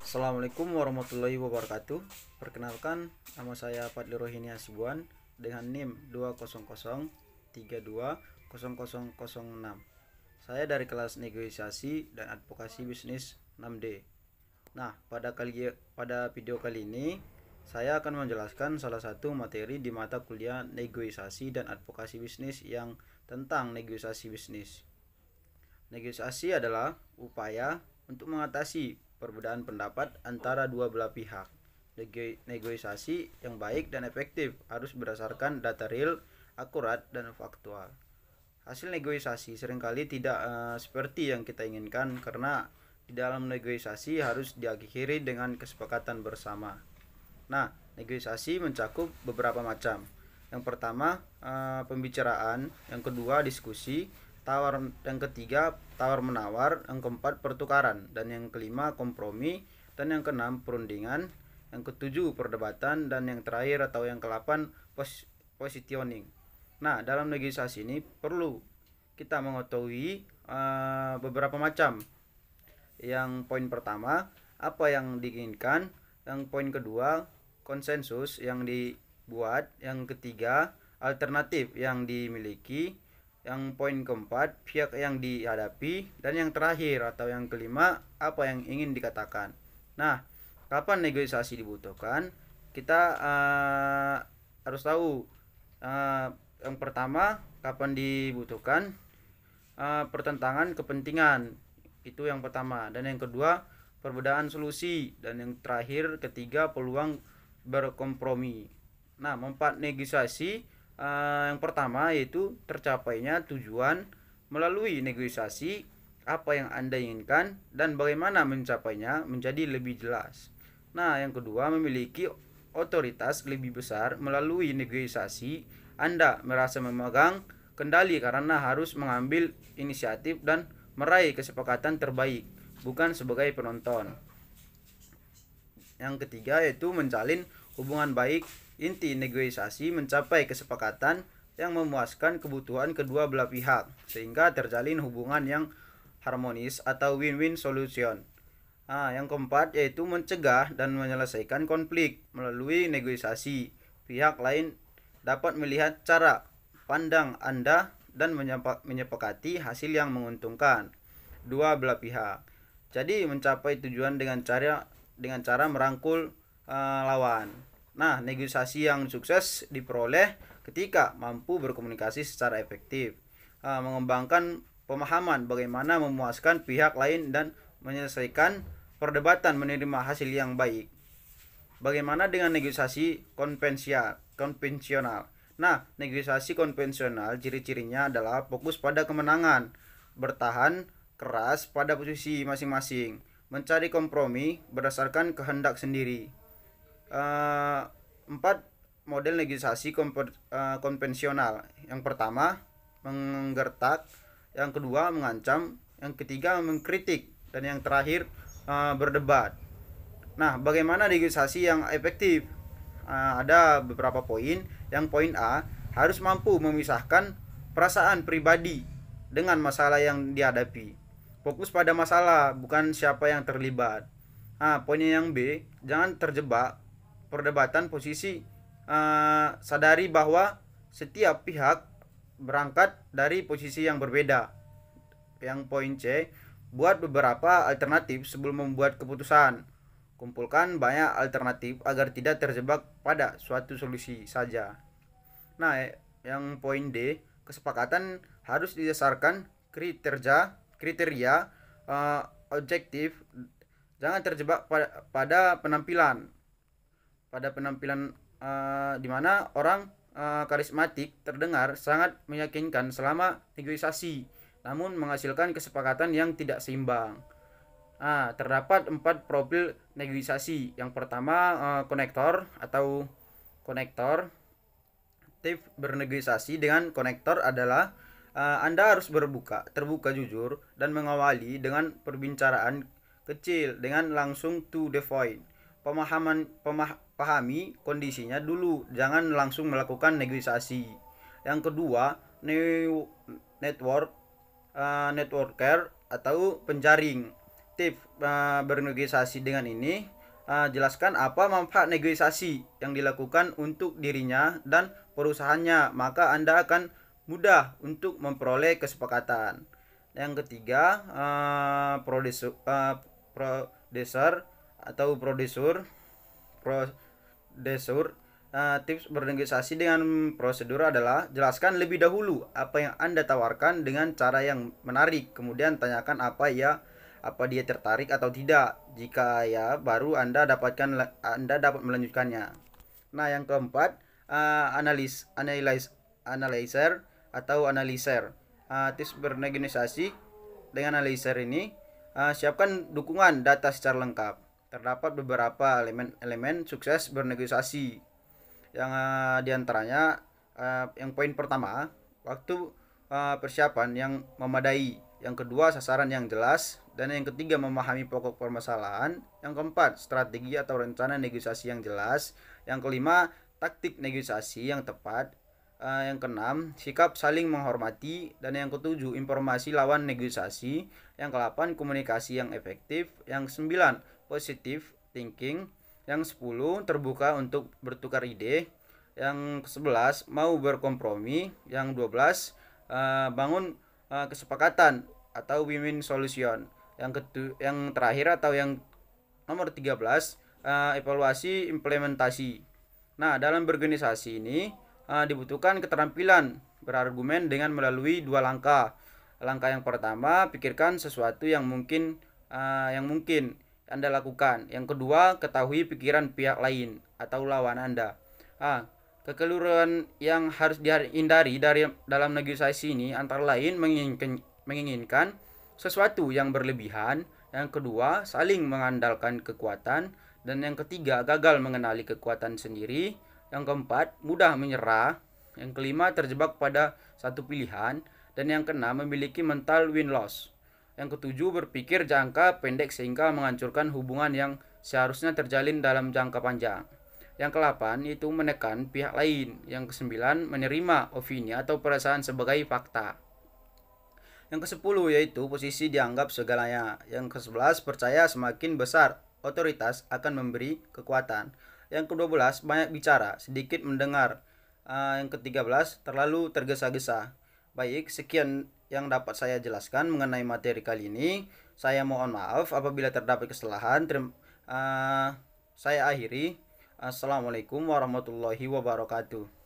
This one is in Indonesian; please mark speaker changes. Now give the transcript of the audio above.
Speaker 1: Assalamualaikum warahmatullahi wabarakatuh. Perkenalkan, nama saya Fadli Rohini Hasibuan dengan NIM 200320006. Saya dari kelas negosiasi dan advokasi bisnis 6D. Nah, pada video kali ini saya akan menjelaskan salah satu materi di mata kuliah negosiasi dan advokasi bisnis yang tentang negosiasi bisnis. Negosiasi adalah upaya untuk mengatasi perbedaan pendapat antara dua belah pihak. Negosiasi yang baik dan efektif harus berdasarkan data real, akurat, dan faktual. Hasil negosiasi seringkali tidak seperti yang kita inginkan karena di dalam negosiasi harus diakhiri dengan kesepakatan bersama. Nah, negosiasi mencakup beberapa macam. Yang pertama, pembicaraan. Yang kedua, diskusi. Yang ketiga, tawar-menawar. Yang keempat, pertukaran. Dan yang kelima, kompromi. Dan yang keenam, perundingan. Yang ketujuh, perdebatan. Dan yang terakhir atau yang ke-8, positioning. Nah, dalam negosiasi ini perlu kita mengetahui beberapa macam. Yang poin pertama, apa yang diinginkan. Yang poin kedua, konsensus yang dibuat. Yang ketiga, alternatif yang dimiliki. Yang poin keempat, pihak yang dihadapi. Dan yang terakhir atau yang kelima, apa yang ingin dikatakan. Nah, kapan negosiasi dibutuhkan? Kita harus tahu. Yang pertama, kapan dibutuhkan? Pertentangan kepentingan, itu yang pertama. Dan yang kedua, perbedaan solusi. Dan yang terakhir, ketiga, peluang berkompromi. Nah, manfaat negosiasi yang pertama yaitu tercapainya tujuan melalui negosiasi. Apa yang Anda inginkan dan bagaimana mencapainya menjadi lebih jelas. Nah, yang kedua, memiliki otoritas lebih besar melalui negosiasi. Anda merasa memegang kendali karena harus mengambil inisiatif dan meraih kesepakatan terbaik, bukan sebagai penonton. Yang ketiga yaitu menjalin hubungan baik. Inti negosiasi mencapai kesepakatan yang memuaskan kebutuhan kedua belah pihak sehingga terjalin hubungan yang harmonis atau win-win solution. Yang keempat yaitu mencegah dan menyelesaikan konflik melalui negosiasi. Pihak lain dapat melihat cara pandang Anda dan menyepakati hasil yang menguntungkan dua belah pihak. Jadi mencapai tujuan dengan cara merangkul lawan. Nah, negosiasi yang sukses diperoleh ketika mampu berkomunikasi secara efektif, mengembangkan pemahaman bagaimana memuaskan pihak lain dan menyelesaikan perdebatan menerima hasil yang baik. Bagaimana dengan negosiasi konvensional? Nah, negosiasi konvensional ciri-cirinya adalah fokus pada kemenangan, bertahan keras pada posisi masing-masing, mencari kompromi berdasarkan kehendak sendiri. 4 model negosiasi konvensional. Yang pertama, menggertak. Yang kedua, mengancam. Yang ketiga, mengkritik. Dan yang terakhir, berdebat. Nah, bagaimana negosiasi yang efektif? Ada beberapa poin. Yang poin A, harus mampu memisahkan perasaan pribadi dengan masalah yang dihadapi. Fokus pada masalah, bukan siapa yang terlibat. Poin yang B, jangan terjebak perdebatan posisi. Sadari bahwa setiap pihak berangkat dari posisi yang berbeda. Yang poin C, buat beberapa alternatif sebelum membuat keputusan. Kumpulkan banyak alternatif agar tidak terjebak pada suatu solusi saja. Nah, yang poin D, kesepakatan harus didasarkan kriteria objektif. Jangan terjebak pada penampilan di mana orang karismatik terdengar sangat meyakinkan selama negosiasi, namun menghasilkan kesepakatan yang tidak seimbang. Terdapat 4 profil negosiasi. Yang pertama, konektor. Tips bernegosiasi dengan konektor adalah Anda harus terbuka jujur dan mengawali dengan perbincangan kecil dengan langsung to the point. pahami kondisinya dulu, jangan langsung melakukan negosiasi. Yang kedua, networker atau penjaring. Tips bernegosiasi dengan ini, jelaskan apa manfaat negosiasi yang dilakukan untuk dirinya dan perusahaannya, maka Anda akan mudah untuk memperoleh kesepakatan. Yang ketiga, produser atau produsur. Tips bernegosiasi dengan prosedur adalah jelaskan lebih dahulu apa yang Anda tawarkan dengan cara yang menarik, kemudian tanyakan apa dia tertarik atau tidak. Jika ya, baru Anda dapat melanjutkannya. Nah, yang keempat, analyzer atau analyzer. Tips bernegosiasi dengan analyzer ini, siapkan dukungan data secara lengkap. Terdapat beberapa elemen sukses bernegosiasi. Yang diantaranya, yang poin pertama, waktu persiapan yang memadai. Yang kedua, sasaran yang jelas. Dan yang ketiga, memahami pokok permasalahan. Yang keempat, strategi atau rencana negosiasi yang jelas. Yang kelima, taktik negosiasi yang tepat. Yang keenam, sikap saling menghormati. Dan yang ketujuh, informasi lawan negosiasi. Yang kedelapan, komunikasi yang efektif. Yang sembilan, positive thinking. Yang 10, terbuka untuk bertukar ide. Yang ke-11, mau berkompromi. Yang 12, bangun kesepakatan atau win-win solution. Yang terakhir atau yang nomor 13, evaluasi implementasi. Nah, dalam berorganisasi ini dibutuhkan keterampilan berargumen dengan melalui 2 langkah. Langkah yang pertama, pikirkan sesuatu yang mungkin Anda lakukan. Yang kedua, ketahui pikiran pihak lain atau lawan Anda. Kekeliruan yang harus dihindari dalam negosiasi ini antara lain menginginkan sesuatu yang berlebihan. Yang kedua, saling mengandalkan kekuatan. Dan yang ketiga, gagal mengenali kekuatan sendiri. Yang keempat, mudah menyerah. Yang kelima, terjebak pada satu pilihan. Dan yang keenam, memiliki mental win-loss. Yang ketujuh, berpikir jangka pendek sehingga menghancurkan hubungan yang seharusnya terjalin dalam jangka panjang. Yang ke-8 itu menekan pihak lain. Yang ke-9, menerima opini atau perasaan sebagai fakta. Yang ke-10 yaitu posisi dianggap segalanya. Yang ke-11, percaya semakin besar otoritas akan memberi kekuatan. Yang ke-12, banyak bicara, sedikit mendengar. Yang ke-13, terlalu tergesa-gesa. Baik, sekian yang dapat saya jelaskan mengenai materi kali ini. Saya mohon maaf apabila terdapat kesalahan. Saya akhiri. Assalamualaikum warahmatullahi wabarakatuh.